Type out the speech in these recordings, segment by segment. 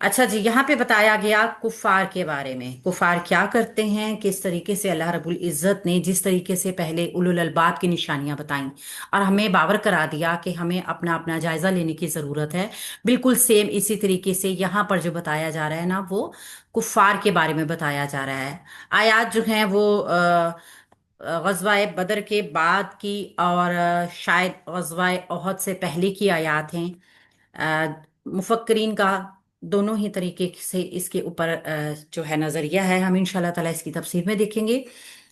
अच्छा जी, यहाँ पे बताया गया कुफार के बारे में। कुफार क्या करते हैं, किस तरीके से अल्लाह रब्बुल इज़्ज़त ने जिस तरीके से पहले उलुल अलबाब की निशानियां बताई और हमें बावर करा दिया कि हमें अपना अपना जायजा लेने की ज़रूरत है। बिल्कुल सेम इसी तरीके से यहाँ पर जो बताया जा रहा है ना, वो कुफार के बारे में बताया जा रहा है। आयात जो हैं वो ग़ज़वा बदर के बाद की और शायद ग़ज़वा ओहद से पहले की आयात हैं। मुफक्करीन का दोनों ही तरीके से इसके ऊपर जो है नजरिया है। हम इंशाल्लाह ताला इसकी तफसीर में देखेंगे।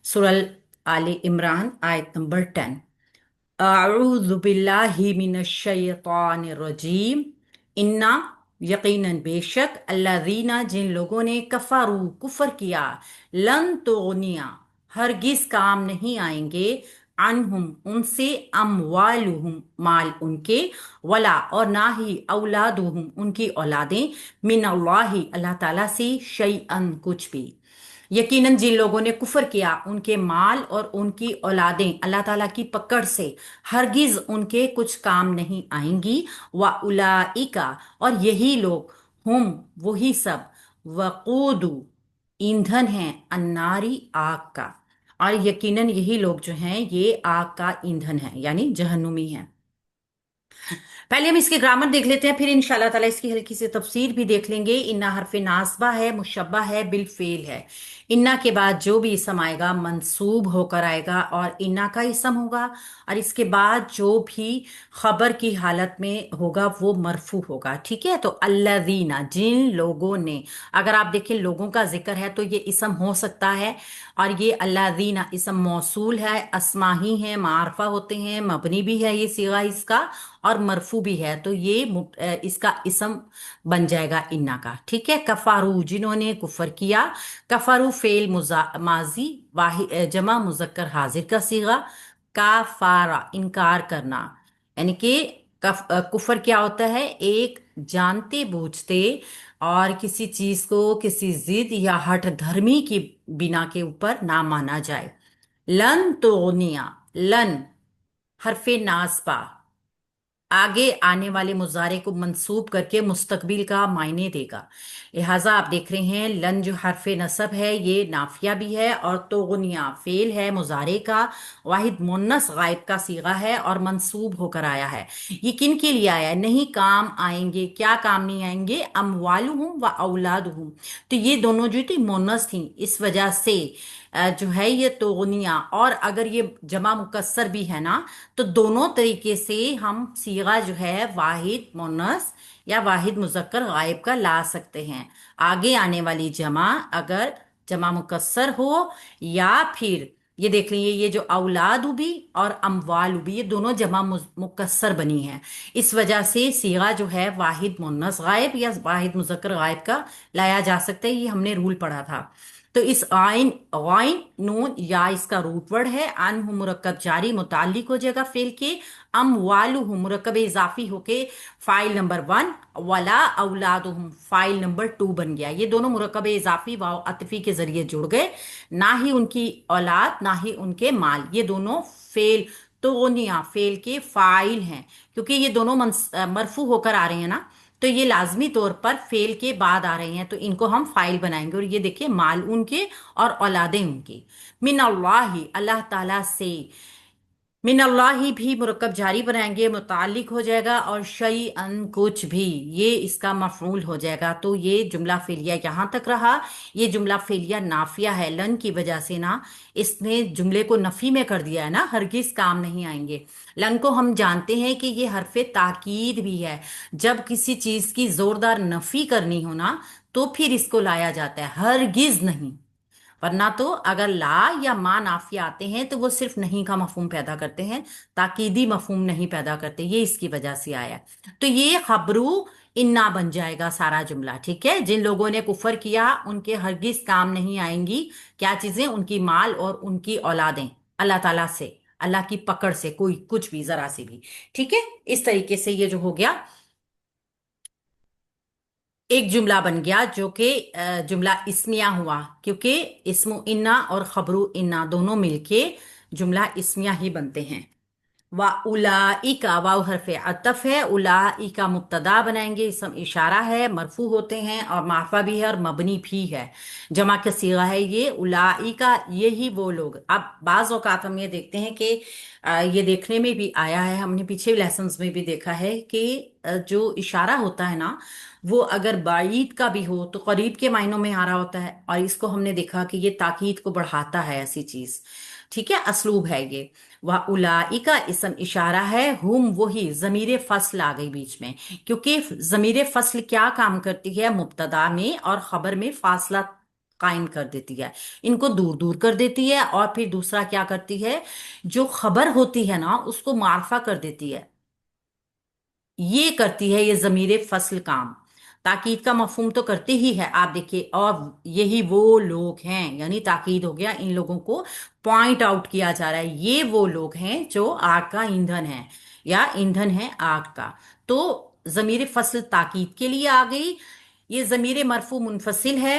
सूरह आले इमरान आयत नंबर 10। अऊज़ु बिल्लाहि मिनश शैतानिर रजीम। इन्ना यकीनन बेशक अल्लज़ीना जिन लोगों ने कफरू कुफर किया, लन तुगनिया हरगिज काम नहीं आएंगे, अनहुम उनसे, अमवालुहुम माल उनके, वला और ना ही औलादुहुम उनकी औलादें, मिनल्लाहि अल्लाह ताला से, शैअन कुछ भी। यकीनन जिन लोगों ने कुफर किया उनके माल और उनकी औलादें अल्लाह ताला की पकड़ से हरगिज उनके कुछ काम नहीं आएंगी। व उलाइका और यही लोग, हुम वही सब, वकूदु ईंधन है, अन्नारी आग का। और यकीनन यही लोग जो हैं ये आग का ईंधन है, यानी जहन्नुमी है। पहले हम इसके ग्रामर देख लेते हैं, फिर इंशाल्लाह ताला इसकी हल्की सी तफसीर भी देख लेंगे। इन्ना हरफ नासबा है, मुशब्बा है, बिल फेल है। इन्ना के बाद जो भी इसम आएगा मंसूब होकर आएगा और इन्ना का इसम होगा। और इसके बाद जो भी खबर की हालत में होगा वो मरफू होगा। ठीक है, तो अल्लज़ीना जिन लोगों ने, अगर आप देखें लोगों का जिक्र है तो ये इसम हो सकता है। और ये अल्लज़ीना इसम मौसूल है, अस्मा ही है, मारफा होते हैं, मबनी भी है ये सीगा इसका, और मरफू भी है। तो ये इसका इसम बन जाएगा इन्ना का। ठीक है, कफारू जिन्होंने कुफर किया। कफारू फेल माजी जमा मुजक्कर हाजिर का सीगा। काफारा इनकार करना, यानी कि कुफर क्या होता है, एक जानते बूझते और किसी चीज को किसी जिद या हठ धर्मी की बिना के ऊपर ना माना जाए। लन तोनिया, लन हरफे नासबा आगे आने वाले मुजारे को मंसूब करके मुस्तकबिल का मायने देगा। लिहाजा आप देख रहे हैं लन जो हरफ नसब है ये नाफिया भी है, और तोगनिया फेल है मुजारे का, वाहिद मुन्नस गायब का सीगा है और मंसूब होकर आया है। ये किन के लिए आया है, नहीं काम आएंगे, क्या काम नहीं आएंगे, अमवालुहुम व औलादुहुम। तो ये दोनों जो थी मुन्नस थी, इस वजह से जो है ये तोगनिया। और अगर ये जमा मुकस्सर भी है ना, तो दोनों तरीके से हम सीगा जो है वाहिद मुन्नस या वाहिद मुजक्कर गायब का ला सकते हैं। आगे आने वाली जमा अगर जमा मुकस्सर हो, या फिर ये देख लीजिए ये जो औलाद भी और अमवाल भी ये दोनों जमा मुकस्सर बनी है। इस वजह से सीगा जो है वाहिद मुन्नस गायब या वाहिद मुजक्कर गायब का लाया जा सकता है। ये हमने रूल पढ़ा था। तो इस आइन गाइन नून या इसका रूट वर्ड है। अन मुरक्कब जारी मुतालिक हो जाएगा फेल के। अम वालू मुरक्कब इजाफी होके फाइल नंबर 1, वला औलादुहुम फाइल नंबर 2 बन गया। ये दोनों मुरक्कब इजाफी वाव अतफी के जरिए जुड़ गए। ना ही उनकी औलाद ना ही उनके माल, ये दोनों फेल तोनिया फेल के फाइल हैं, क्योंकि ये दोनों मरफू होकर आ रहे हैं ना, तो ये लाजमी तौर पर फेल के बाद आ रहे हैं, तो इनको हम फाइल बनाएंगे। और ये देखिए माल उनके और औलादें उनकी। मिन अल्लाह अल्लाह ताला से, मिन अल्लाह भी मुरक्कब जारी बनाएंगे, मुतालिक हो जाएगा, और शई अन कुछ भी ये इसका मफऊल हो जाएगा। तो ये जुमला फेलिया यहाँ तक रहा। ये जुमला फेलिया नाफिया है, लन की वजह से ना इसने जुमले को नफी में कर दिया है ना, हरगिज काम नहीं आएंगे। लन को हम जानते हैं कि ये हरफे ताकीद भी है। जब किसी चीज की जोरदार नफी करनी हो ना, तो फिर इसको लाया जाता है, हरगिज नहीं। वरना तो अगर ला या मा नाफिया आते हैं तो वो सिर्फ नहीं का मफहूम पैदा करते हैं, ताकीदी मफहूम नहीं पैदा करते। ये इसकी वजह से आया है। तो ये खबरू इन्ना बन जाएगा सारा जुमला। ठीक है, जिन लोगों ने कुफर किया उनके हरगिज काम नहीं आएंगी क्या चीजें, उनकी माल और उनकी औलादें अल्लाह ताला से, अल्लाह की पकड़ से, कोई कुछ भी जरा सी भी। ठीक है, इस तरीके से ये जो हो गया एक जुमला बन गया, जो कि जुमला इस्मिया हुआ, क्योंकि इस्मु इन्ना और खबरू इन्ना दोनों मिलके जुमला इस्मिया ही बनते हैं। वा उलाइका, वाव हरफ अतफ है, उलाइका मुब्तदा बनाएंगे, इसम इशारा है, मरफू होते हैं और मारफा भी है और मबनी भी है, जमा का सीगा है ये उलाइका, यही वो लोग। अब बाज औकात हम ये देखते हैं कि ये देखने में भी आया है, हमने पीछे लेसन्स में भी देखा है कि जो इशारा होता है ना, वो अगर बाईद का भी हो तो करीब के मायनों में आ रहा होता है, और इसको हमने देखा कि ये ताकीद को बढ़ाता है, ऐसी चीज। ठीक है, असलूब है ये। वह उलाइका इसम इशारा है, हुम वही, जमीर फसल आ गई बीच में, क्योंकि जमीर फसल क्या काम करती है, मुब्तदा में और खबर में फासला कायम कर देती है, इनको दूर दूर कर देती है, और फिर दूसरा क्या करती है, जो खबर होती है ना उसको मार्फा कर देती है, ये करती है ये जमीर फसल काम। ताकीद का मफहूम तो करती ही है, आप देखिए, और यही वो लोग हैं, यानी ताकीद हो गया, इन लोगों को पॉइंट आउट किया जा रहा है, ये वो लोग हैं जो आग का ईंधन है, या ईंधन है आग का। तो जमीर फसल ताकीद के लिए आ गई, ये जमीर मरफू मुनफसिल है,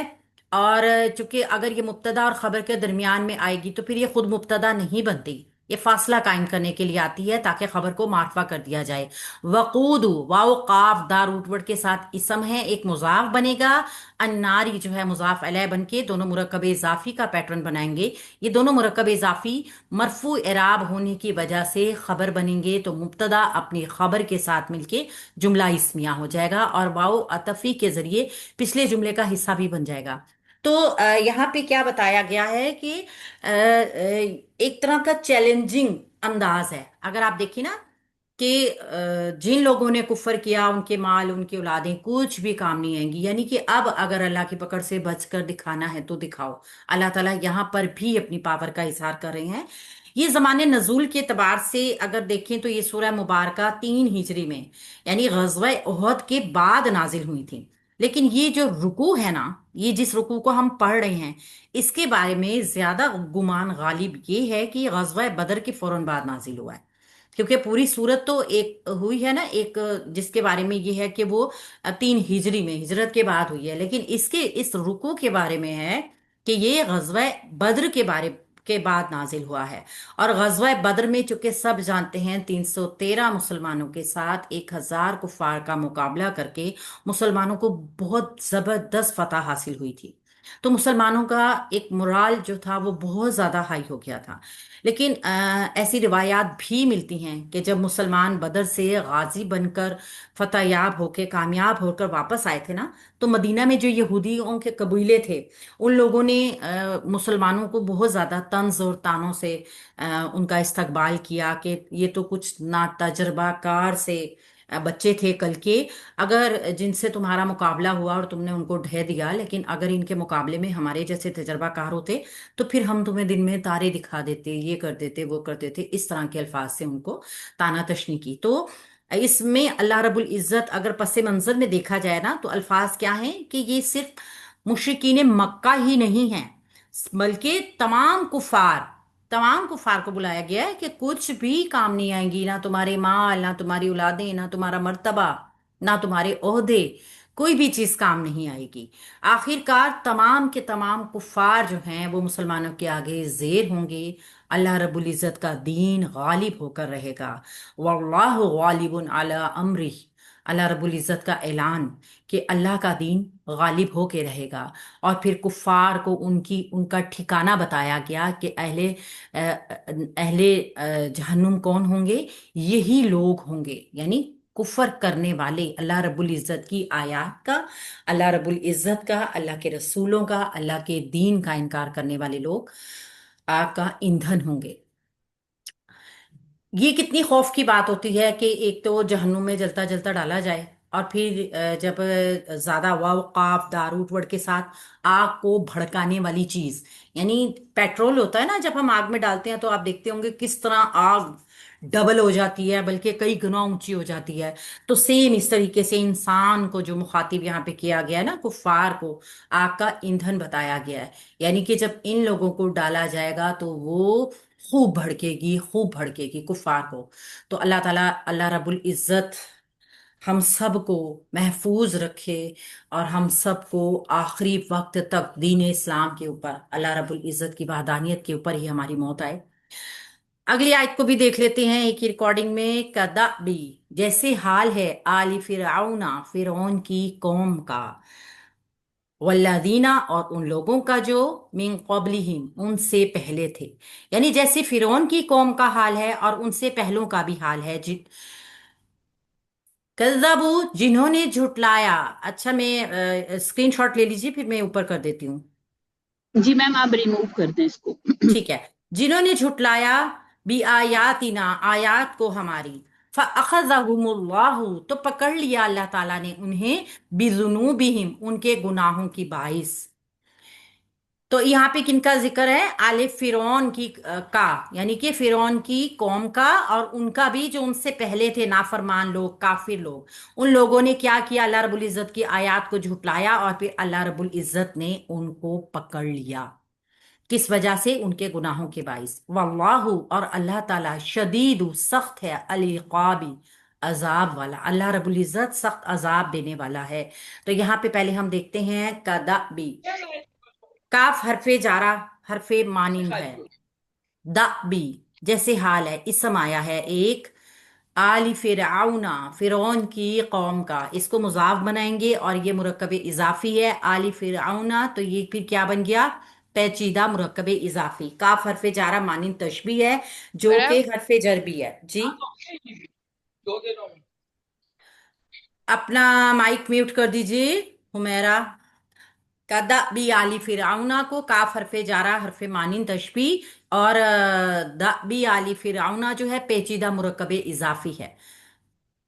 और चूंकि अगर ये मुब्तदा और खबर के दरमियान में आएगी तो फिर ये खुद मुब्तदा नहीं बनती, ये फासला कायम करने के लिए आती है ताकि खबर को मार्फा कर दिया जाए। वकूदू, वाओ काफ दार रूटवर्ड के साथ इसम है, एक मुजाफ बनेगा, अन्नारी जो है मुजाफ अलैह बन के दोनों मुरक्कब इजाफी का पैटर्न बनाएंगे। ये दोनों मुरक्कब इजाफी मरफू एराब होने की वजह से खबर बनेंगे, तो मुब्तदा अपनी खबर के साथ मिलके जुमला इस्मिया हो जाएगा, और वाओ अतफी के जरिए पिछले जुमले का हिस्सा भी बन जाएगा। तो यहाँ पे क्या बताया गया है कि एक तरह का चैलेंजिंग अंदाज है, अगर आप देखिए ना कि जिन लोगों ने कुफर किया उनके माल उनकी औलादें कुछ भी काम नहीं आएंगी, यानी कि अब अगर अल्लाह की पकड़ से बचकर दिखाना है तो दिखाओ। अल्लाह ताला यहाँ पर भी अपनी पावर का इजहार कर रहे हैं। ये जमाने नजूल के एतबार से अगर देखें तो ये सूरह मुबारका 3 हिजरी में, यानी गज़वा उहद के बाद नाजिल हुई थी। लेकिन ये जो रुकू है ना, ये जिस रुकू को हम पढ़ रहे हैं, इसके बारे में ज्यादा गुमान गालिब ये है कि गज़वा बदर के फौरन बाद नाजिल हुआ है, क्योंकि पूरी सूरत तो एक हुई है ना, एक जिसके बारे में ये है कि वो 3 हिजरी में हिजरत के बाद हुई है, लेकिन इसके इस रुकू के बारे में है कि ये गज़वा बद्र के बारे के बाद नाजिल हुआ है। और गज़वा बद्र में चूंकि सब जानते हैं 313 मुसलमानों के साथ 1000 कुफार का मुकाबला करके मुसलमानों को बहुत जबरदस्त फतह हासिल हुई थी, तो मुसलमानों का एक मुराल जो था वो बहुत ज्यादा हाई हो गया था। लेकिन ऐसी रिवायात भी मिलती हैं कि जब मुसलमान बदर से गाजी बनकर फतेहयाब होकर कामयाब होकर वापस आए थे ना, तो मदीना में जो यहूदियों के कबीले थे, उन लोगों ने मुसलमानों को बहुत ज़्यादा तंज और तानों से उनका इस्तकबाल किया कि ये तो कुछ ना तजर्बाकार से बच्चे थे कल के, अगर जिनसे तुम्हारा मुकाबला हुआ और तुमने उनको ढह दिया, लेकिन अगर इनके मुकाबले में हमारे जैसे तजर्बाकार होते तो फिर हम तुम्हें दिन में तारे दिखा देते, ये कर देते, वो कर देते, इस तरह के अल्फाज से उनको ताना तशनी की। तो इसमें अल्लाह रब्बुल इज़्ज़त अगर पस मंजर में देखा जाए ना, तो अल्फाज क्या हैं कि ये सिर्फ मुशरिकीन मक्का ही नहीं है, बल्कि तमाम कुफार को बुलाया गया है कि कुछ भी काम नहीं आएंगी, ना तुम्हारे माल, ना तुम्हारी औलादें, ना तुम्हारा मर्तबा, ना तुम्हारे ओहदे, कोई भी चीज काम नहीं आएगी। आखिरकार तमाम के तमाम कुफार जो हैं वो मुसलमानों के आगे जेर होंगे, अल्लाह रब्बुल इज़्ज़त का दीन गालिब होकर रहेगा। वल्लाहु गालिबुन अला अम्री, अल्लाह रब्बुल इज़्ज़त का ऐलान कि अल्लाह का दीन गालिब होके रहेगा। और फिर कुफार को उनकी उनका ठिकाना बताया गया कि अहले जहन्नुम कौन होंगे, यही लोग होंगे, यानी कुफर करने वाले, अल्लाह रब्बुल इज़्ज़त की आयत का, अल्लाह रब्बुल इज़्ज़त का, अल्लाह के रसूलों का, अल्लाह के दीन का इनकार करने वाले लोग आग का ईंधन होंगे। ये कितनी खौफ की बात होती है कि एक तो जहन्नुम में जलता जलता डाला जाए, और फिर जब ज्यादा वाव काफ दारूट वर्ड के साथ आग को भड़काने वाली चीज, यानी पेट्रोल होता है ना, जब हम आग में डालते हैं तो आप देखते होंगे किस तरह आग डबल हो जाती है, बल्कि कई गुना ऊंची हो जाती है। तो सेम इस तरीके से इंसान को जो मुखातिब यहाँ पे किया गया है ना, कुफार को आग का ईंधन बताया गया है, यानी कि जब इन लोगों को डाला जाएगा तो वो खूब भड़केगी कुफार को। तो अल्लाह ताला, अल्लाह रब्बुल इज़्ज़त हम सब को महफूज रखे, और हम सब को आखिरी वक्त तक दीन इस्लाम के ऊपर, अल्लाह रब्बुल इज़्ज़त की वहदानियत के ऊपर ही हमारी मौत आए। अगली आयत को भी देख लेते हैं एक ही रिकॉर्डिंग में। कदाबी, जैसे हाल है आली फिरौना, फिरौन की कौम का, वल्लादीना, और उन लोगों का जो मिन क़ब्लिहिम, उनसे पहले थे। यानी जैसे फिरौन की कौम का हाल है और उनसे पहलों का भी हाल है कज़्ज़बू, जिन्होंने झुटलाया। अच्छा, मैं स्क्रीनशॉट ले लीजिए, फिर मैं ऊपर कर देती हूँ। जी मैम, आप रिमूव कर दें इसको। ठीक है। जिन्होंने झुटलाया बी आयातिना, आयात को हमारी, फ़अख़ज़हुमुल्लाहु, तो पकड़ लिया अल्लाह ताला ने उन्हें, बिज़ुनूबिहिम, उनके गुनाहों की बाइस। तो यहाँ पे किनका जिक्र है? आले फिरौन की का, यानी कि फिरौन की कौम का, और उनका भी जो उनसे पहले थे नाफरमान लोग, काफिर लोग। उन लोगों ने क्या किया? अल्लाह रब्बुल इज्जत की आयत को झुटलाया और फिर अल्लाह रब्बुल इज्जत ने उनको पकड़ लिया। किस वजह से? उनके गुनाहों के बाइस। वल्लाहु, और अल्लाह ताला, शदीदु, सख्त है, अल इक़ाबी, अजाब वाला। अल्लाह रब्बुल इज्जत सख्त अजाब देने वाला है। तो यहाँ पे पहले हम देखते हैं कदाबी। काफ हरफे जारा, हरफे मानिंद है। द बी, जैसे हाल है, इसम आया है एक, आली फिरौना, फिरौन की कौम का, इसको मुजाफ बनाएंगे और ये मुरक्कब इजाफी है आली फिरौना, तो ये फिर क्या बन गया? पेचीदा मुरक्कब इजाफी। काफ हरफे जारा मानिंद तशबी है, जो कि हरफे जर भी है जी। अपना माइक म्यूट कर दीजिए हुमेरा। कदा बी आली फिरौना को काफ हरफे जारा, हरफे मानिन तशबी, और द बी आली फिरौना जो है पेचीदा मुरक्कब इजाफी है।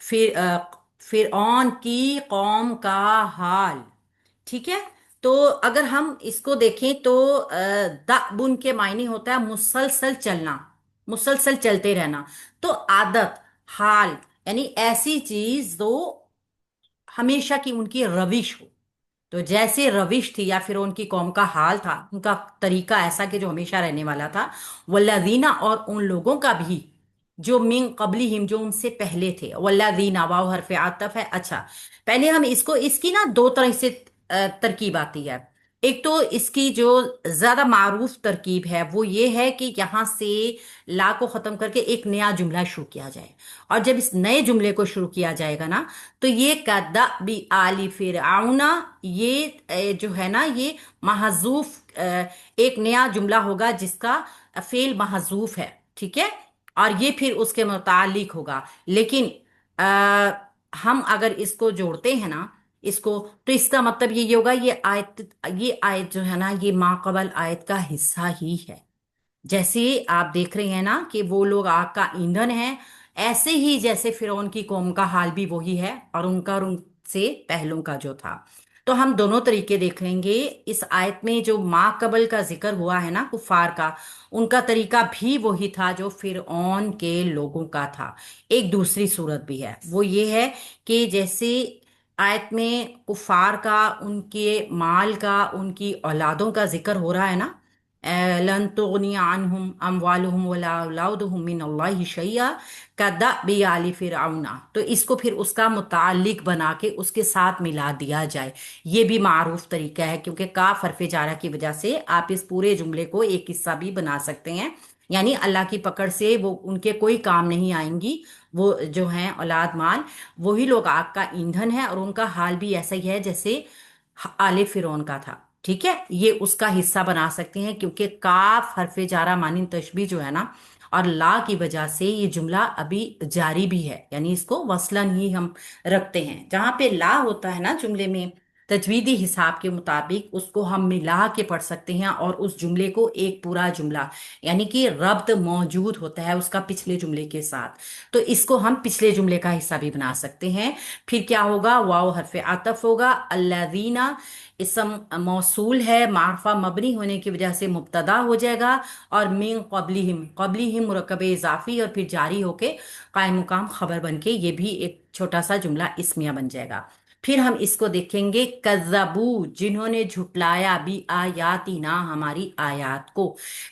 फिर फिरौन की कौम का हाल। ठीक है। तो अगर हम इसको देखें तो बुन के मायने होता है मुसलसल चलना, मुसलसल चलते रहना। तो आदत, हाल, यानी ऐसी चीज जो हमेशा की उनकी रविश हो। तो जैसे रविश थी या फिर उनकी कौम का हाल था, उनका तरीका ऐसा कि जो हमेशा रहने वाला था। वल्लादीना, और उन लोगों का भी जो मिन कबलिहिम, जो उनसे पहले थे। वल्लादीना, वाव हरफ आतफ है। अच्छा, पहले हम इसको, इसकी ना दो तरह से तरकीब आती है। एक तो इसकी जो ज्यादा मारूफ तरकीब है वो ये है कि यहाँ से ला को खत्म करके एक नया जुमला शुरू किया जाए। और जब इस नए जुमले को शुरू किया जाएगा ना, तो ये कदा बी आली फिरआउना, ये जो है ना, ये महजूफ एक नया जुमला होगा जिसका फेल महजूफ है। ठीक है। और ये फिर उसके मुतालिक होगा। लेकिन हम अगर इसको जोड़ते हैं ना, इसको, तो इसका मतलब ये होगा, ये आयत जो है ना, ये माकबल आयत का हिस्सा ही है। जैसे आप देख रहे हैं ना कि वो लोग आग का ईंधन है, ऐसे ही जैसे फिरौन की कौम का हाल भी वही है, और उनका और उनसे पहलों का जो था। तो हम दोनों तरीके देख लेंगे। इस आयत में जो माकबल का जिक्र हुआ है ना कुफार का, उनका तरीका भी वही था जो फिरौन के लोगों का था। एक दूसरी सूरत भी है, वो ये है कि जैसे आयत में कुफार का, उनके माल का, उनकी औलादों का जिक्र हो रहा है ना, लन तुगनी अन्हुम अमवालुहुम वला औलादुहुम मिनल्लाहि शैया कदअबि आलि फिरऔना, तो इसको फिर उसका मुतालिक बना के उसके साथ मिला दिया जाए। ये भी मारूफ तरीका है, क्योंकि काफ हरफ जारा की वजह से आप इस पूरे जुमले को एक हिस्सा भी बना सकते हैं। यानी अल्लाह की पकड़ से वो उनके कोई काम नहीं आएंगी। वो जो हैं औलाद माल, वही लोग आग का ईंधन है, और उनका हाल भी ऐसा ही है जैसे आले फिरौन का था। ठीक है, ये उसका हिस्सा बना सकते हैं, क्योंकि काफ हरफे जारा मानिन तशबी जो है ना, और ला की वजह से ये जुमला अभी जारी भी है, यानी इसको वसलन ही हम रखते हैं। जहां पे ला होता है ना जुमले में, तजवीदी हिसाब के मुताबिक उसको हम मिला के पढ़ सकते हैं, और उस जुमले को एक पूरा जुमला, यानी कि रब्त मौजूद होता है उसका पिछले जुमले के साथ, तो इसको हम पिछले जुमले का हिस्सा भी बना सकते हैं। फिर क्या होगा? वाव हरफ आतफ होगा, अल्लादीना इसम मौसूल है, मारफा मबनी होने की वजह से मुब्तदा हो जाएगा, और मिन कबलिहिम, कबलिहिम मुरक्कब इजाफी, और फिर जारी होके कायम मुकाम खबर बन के ये भी एक छोटा सा जुमला इसमिया बन जाएगा। फिर हम इसको देखेंगे, कज़्ज़बू, जिन्होंने झुटलाया भी आयातिना, हमारी आयात को।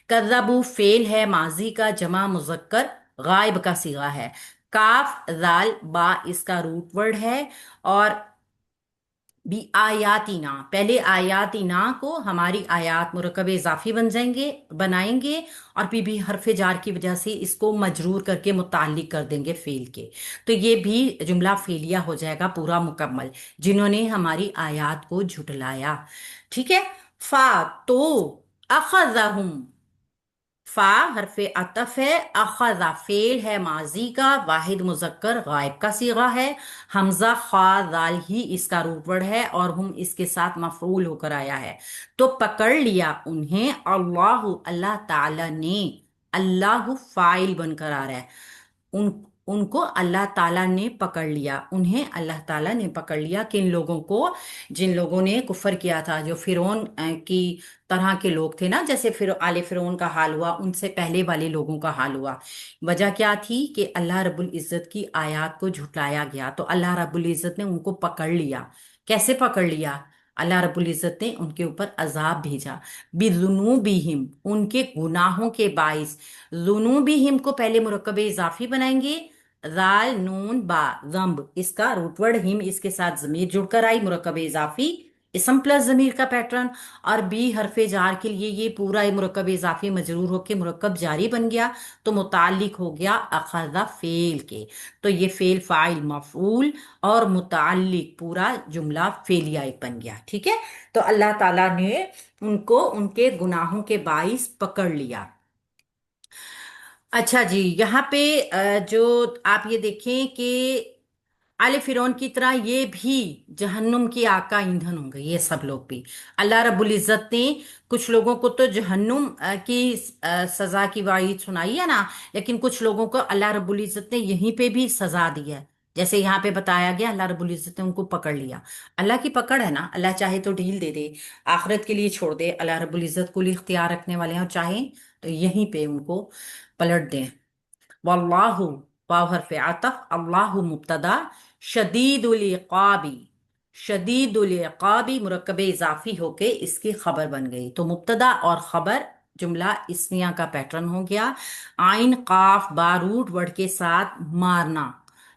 कज़्ज़बू फेल है माजी का, जमा मुजक्कर गायब का सिगा है। काफ जाल बा इसका रूट वर्ड है, और بی آیاتینا، پہلے آیاتینا کو ہماری آیات مرکب اضافی بنائیں گے، اور پھر بھی حرف جار کی وجہ سے اس کو مجرور کر کے متعلق کر دیں گے فعل کے، تو یہ بھی جملہ فعلیہ ہو جائے گا پورا مکمل، جنہوں نے ہماری آیات کو جھٹلایا، ٹھیک ہے۔ فا تو اخذہم، فا حرف عطف ہے، اخذ فعل ہے ماضی کا، واحد مذکر غائب کا صیغہ ہے، حمزہ خا ذال ہی اس کا روٹ ورڈ ہے، اور ہم اس کے ساتھ مفعول ہو کر آیا ہے، تو پکڑ لیا انہیں اللہ، اللہ تعالی نے، اللہ فاعل بن کر آ رہا ہے، ان ان کو اللہ تعالیٰ نے پکڑ لیا، انہیں اللہ تعالیٰ نے پکڑ لیا، کن لوگوں کو؟ جن لوگوں نے کفر کیا تھا، جو فرعون کی طرح کے لوگ تھے نا، جیسے آل فرعون کا حال ہوا، ان سے پہلے والے لوگوں کا حال ہوا۔ وجہ کیا تھی؟ کہ اللہ رب العزت کی آیات کو جھٹلایا گیا، تو اللہ رب العزت نے ان کو پکڑ لیا۔ کیسے پکڑ لیا؟ اللہ رب العزت نے ان کے اوپر عذاب بھیجا، بِذُنُوبِہِم، ان کے گناہوں کے باعث۔ ذنوبہم کو پہلے مرکب اضافی بنائیں گے، ذال نون با، ذنب اس کا روٹ ورڈ، ہم اس کے ساتھ ضمیر جڑ کر آئی، مرکب اضافی اسم پلس ضمیر کا پیٹرن، اور بی حرف جار کے لیے یہ پورا مرکب اضافی مجرور ہو کے مرکب جاری بن گیا، تو متعلق ہو گیا اخذ فعل کے، تو یہ فعل فاعل مفعول اور متعلق پورا جملہ فعلیہ ایک بن گیا، ٹھیک ہے۔ تو اللہ تعالیٰ نے ان کو ان کے گناہوں کے باعث پکڑ لیا۔ اچھا جی، یہاں پہ جو آپ یہ دیکھیں کہ آل فرعون کی طرح یہ بھی جہنم کی آگ کا ایندھن ہوں گے، یہ سب لوگ بھی۔ اللہ رب العزت نے کچھ لوگوں کو تو جہنم کی سزا کی وعید سنائی ہے نا، لیکن کچھ لوگوں کو اللہ رب العزت نے یہیں پہ بھی سزا دی ہے، جیسے یہاں پہ بتایا گیا اللہ رب العزت نے ان کو پکڑ لیا۔ اللہ کی پکڑ ہے نا، اللہ چاہے تو ڈھیل دے دے، آخرت کے لیے چھوڑ دے، اللہ رب العزت کل اختیار رکھنے والے ہیں، اور چاہیں تو یہیں پہ ان کو پلٹ دیں۔ واللہ، واو حرف عطف، اللہ مبتدا، شدید العقابی، شدید العقابی مرکب اضافی ہو کے اس کی خبر بن گئی، تو مبتدا اور خبر جملہ اسمیہ کا پیٹرن ہو گیا۔ آئین قاف با روٹ ورڈ کے ساتھ مارنا،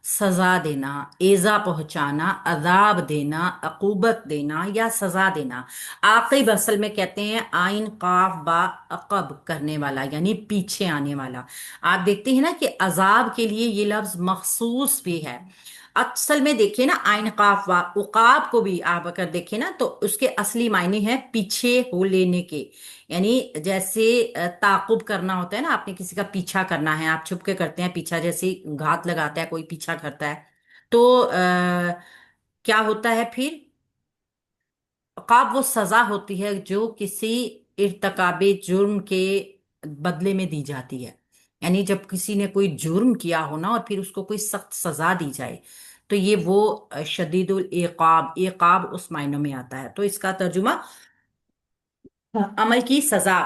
سزا دینا، ایزا پہنچانا، عذاب دینا، عقوبت دینا یا سزا دینا۔ عاقب اصل میں کہتے ہیں آئین قاف با عقب کرنے والا، یعنی پیچھے آنے والا۔ آپ دیکھتے ہیں نا کہ عذاب کے لیے یہ لفظ مخصوص بھی ہے، اصل میں دیکھیں نا آئین قاف وا عقاب کو بھی آپ اگر دیکھیں نا تو اس کے اصلی معنی ہے پیچھے ہو لینے کے، یعنی جیسے تعاقب کرنا ہوتا ہے نا، آپ نے کسی کا پیچھا کرنا ہے، آپ چھپ کے کرتے ہیں پیچھا، جیسے گھات لگاتا ہے کوئی پیچھا کرتا ہے، تو کیا ہوتا ہے پھر؟ عقاب وہ سزا ہوتی ہے جو کسی ارتکاب جرم کے بدلے میں دی جاتی ہے، یعنی جب کسی نے کوئی جرم کیا ہونا اور پھر اس کو کوئی سخت سزا دی جائے، تو یہ وہ شدید العقاب، عقاب اس معنوں میں آتا ہے، تو اس کا ترجمہ عمل کی سزا،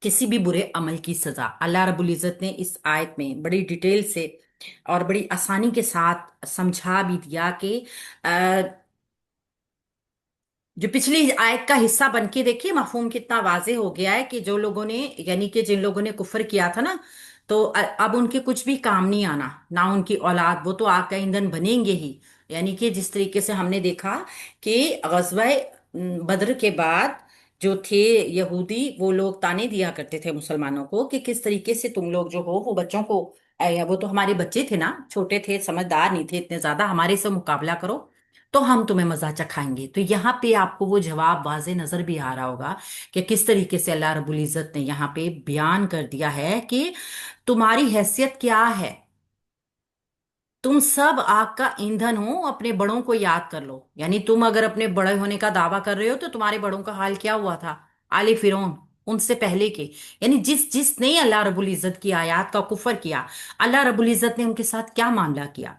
کسی بھی برے عمل کی سزا۔ اللہ رب العزت نے اس آیت میں بڑی ڈیٹیل سے اور بڑی آسانی کے ساتھ سمجھا بھی دیا کہ جو پچھلی آیت کا حصہ بن کے دیکھیے مفہوم کتنا واضح ہو گیا ہے، کہ جو لوگوں نے، یعنی کہ جن لوگوں نے کفر کیا تھا نا، تو اب ان کے کچھ بھی کام نہیں آنا، نہ ان کی اولاد، وہ تو آگ کا ایندھن بنیں گے ہی، یعنی کہ جس طریقے سے ہم نے دیکھا کہ غزوہ بدر کے بعد جو تھے یہودی، وہ لوگ تانے دیا کرتے تھے مسلمانوں کو کہ کس طریقے سے تم لوگ جو ہو وہ بچوں کو، وہ تو ہمارے بچے تھے نا، چھوٹے تھے، سمجھدار نہیں تھے اتنے زیادہ، ہمارے سے مقابلہ کرو تو ہم تمہیں مزہ چکھائیں گے۔ تو یہاں پہ آپ کو وہ جواب واضح نظر بھی آ رہا ہوگا کہ کس طریقے سے اللہ رب العزت نے یہاں پہ بیان کر دیا ہے کہ تمہاری حیثیت کیا ہے، تم سب آگ کا ایندھن ہو، اپنے بڑوں کو یاد کر لو، یعنی تم اگر اپنے بڑے ہونے کا دعویٰ کر رہے ہو تو تمہارے بڑوں کا حال کیا ہوا تھا، آل فرعون، ان سے پہلے کے، یعنی جس جس نے اللہ رب العزت کی آیات کا کفر کیا، اللہ رب العزت نے ان کے ساتھ کیا معاملہ کیا،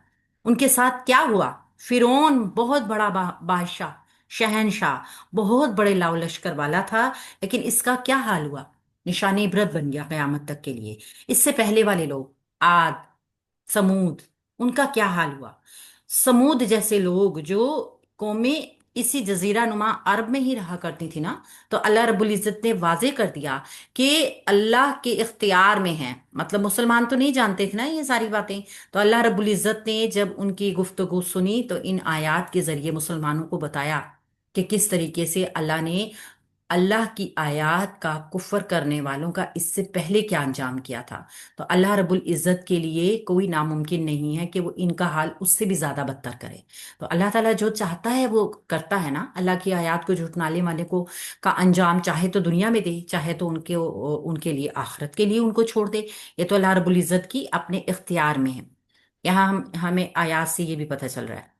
ان کے ساتھ کیا ہوا۔ فرعون بہت بڑا بادشاہ، شہنشاہ، بہت بڑے لاؤ لشکر والا تھا، لیکن اس کا کیا حال ہوا؟ نشان عبرت بن گیا قیامت تک کے لیے۔ اس سے پہلے والے لوگ، عاد، سمود، ان کا کیا حال ہوا؟ سمود جیسے لوگ جو قوم اسی جزیرہ نما عرب میں ہی رہا کرتی تھی نا، تو اللہ رب العزت نے واضح کر دیا کہ اللہ کے اختیار میں ہے، مطلب مسلمان تو نہیں جانتے تھے نا یہ ساری باتیں، تو اللہ رب العزت نے جب ان کی گفتگو سنی تو ان آیات کے ذریعے مسلمانوں کو بتایا کہ کس طریقے سے اللہ نے اللہ کی آیات کا کفر کرنے والوں کا اس سے پہلے کیا انجام کیا تھا۔ تو اللہ رب العزت کے لیے کوئی ناممکن نہیں ہے کہ وہ ان کا حال اس سے بھی زیادہ بدتر کرے۔ تو اللہ تعالیٰ جو چاہتا ہے وہ کرتا ہے نا، اللہ کی آیات کو جھٹلانے والے کو کا انجام چاہے تو دنیا میں دے، چاہے تو ان کے لیے آخرت کے لیے ان کو چھوڑ دے۔ یہ تو اللہ رب العزت کی اپنے اختیار میں ہے۔ یہاں ہمیں آیات سے یہ بھی پتہ چل رہا ہے۔